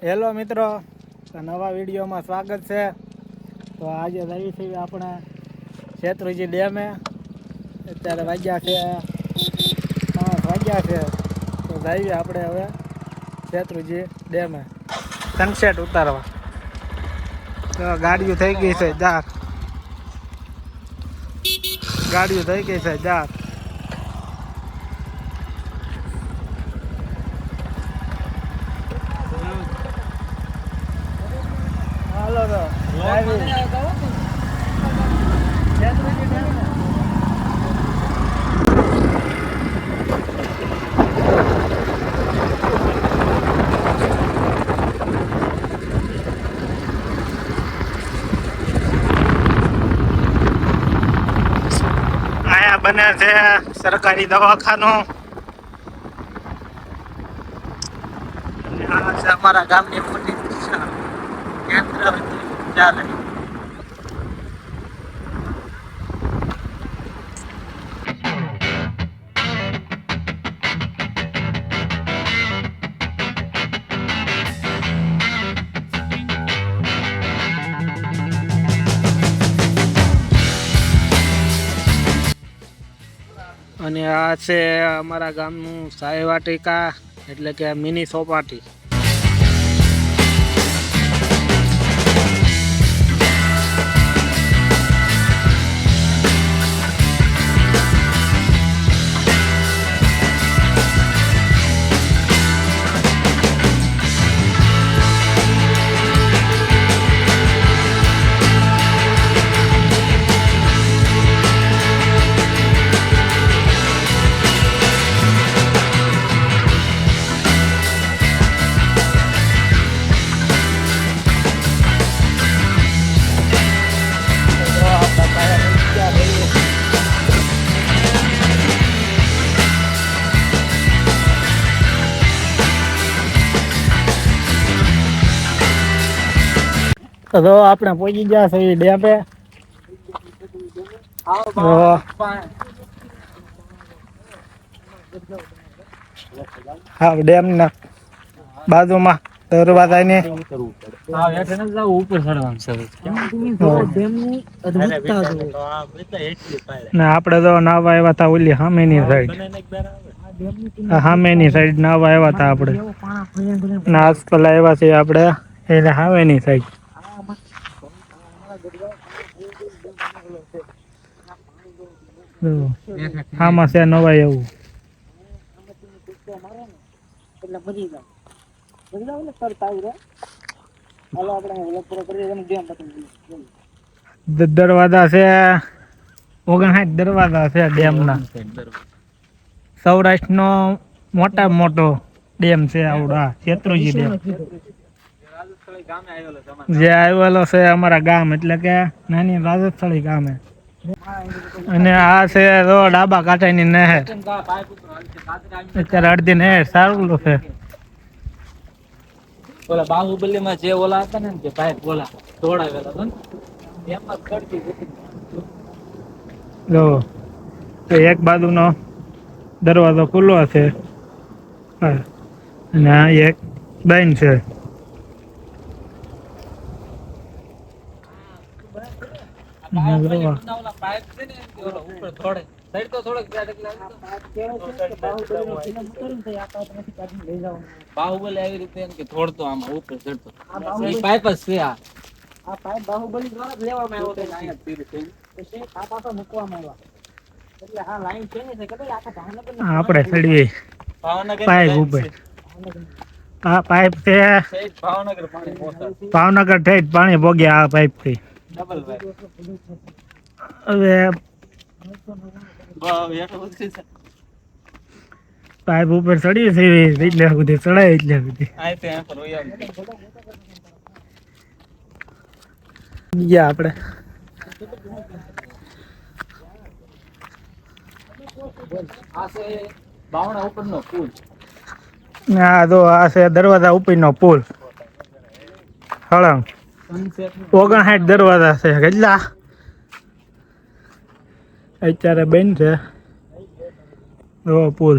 Hello મિત્રો, નવા વિડીયોમાં સ્વાગત છે. તો આજે જઈએ છીએ આપણે શેત્રુંજી ડેમે. અત્યારે વાગ્યા છે 5 વાગ્યા છે. તો જઈએ આપણે હવે શેત્રુંજી ડેમે સનસેટ ઉતારવા. તો ગાડીઓ થઈ ગઈ છે જાર. હાલો તો અહીંયા બને છે સરકારી દવાખાનું. આ છે અમારા ગામની મોટી કેન્દ્ર ચાલે. અને આ છે અમારા ગામનું સાઈ વાટિકા, એટલે કે મિની સોપાટી. તો આપણે પહોંચી ગયા છે ડેમે. હા, ડેમ ના બાજુમાં દરવાજા ને આપડે તો નાવા આવ્યા હતા ઓલી સામેની સાઈડ નાવા આવ્યા હતા આપડે. આજકાલ આવ્યા છે આપડે એને સામેની સાઈડ. આમાં છે નવાય એવું. દરવાજા છે 59 દરવાજા છે ડેમ ના. સૌરાષ્ટ્ર નો મોટા મોટો ડેમ છે આવડા શેત્રુંજી ડેમ. જે આવેલો છે અમારા ગામ, એટલે કે નાની રાજસ્થળી ગામે. અને આ છે ડાબા કાંઠાની નહેર. અત્યારે અડધી નહેર સારું છે. ઓલા બાહુબલી માં જે ઓલા હતા ને કે ભાઈ ઓલા દોડાવેલા હતા ને એમાં કરતી જો એક બાજુનો દરવાજો ખુલ્લો છે અને આ એક બંધ છે. બાહુબલી આવી રીતે એમ કે થોડતો આમાં ઉપર ચડતો પાઇપ જ છે. આ પાઇપ બાહુબલી દ્વારા જ લેવામાં આવ્યો હતો. અહીંયા છે આ પાછો મૂકવામાં આવ્યો. એટલે આ લાઈન છે ને કદાચ આખા ભાવનગર આપણે ચડીએ પાઇપ ઉપર. આ પાઇપ છે ભાવનગર ઠેઠ પાણી ભોગ્યા આ પાઇપ થી. હવે પાઇપ ઉપર ચડીએ છીએ એટલે સુધી ચડાય એટલે સુધી ગયા આપણે. હા તો આ છે દરવાજા ઉપરનો પુલ. હળંગ 59 દરવાજા છે. કેટલા અત્યારે બંધ છે પુલ.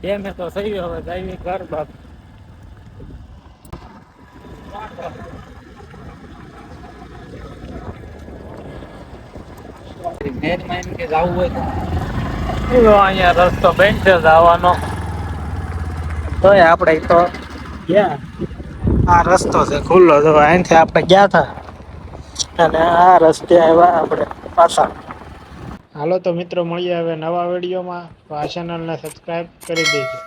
ડેમે તો સહી હવે જઈએ ઘર બાપ. મેચમાં એમ કે જવું હોય તો જો અહીંયા રસ્તો બેન છે જવાનો, તોય આપણે તો ગયા. આ રસ્તો છે ખુલ્લો, જો અહીંથી આપણે ગયા હતા અને આ રસ્તે આવ્યા આપણે પાછા. હાલો તો મિત્રો, મળીએ હવે નવા વિડીયોમાં. તો આ ચેનલને સબસ્ક્રાઈબ કરી દેજો.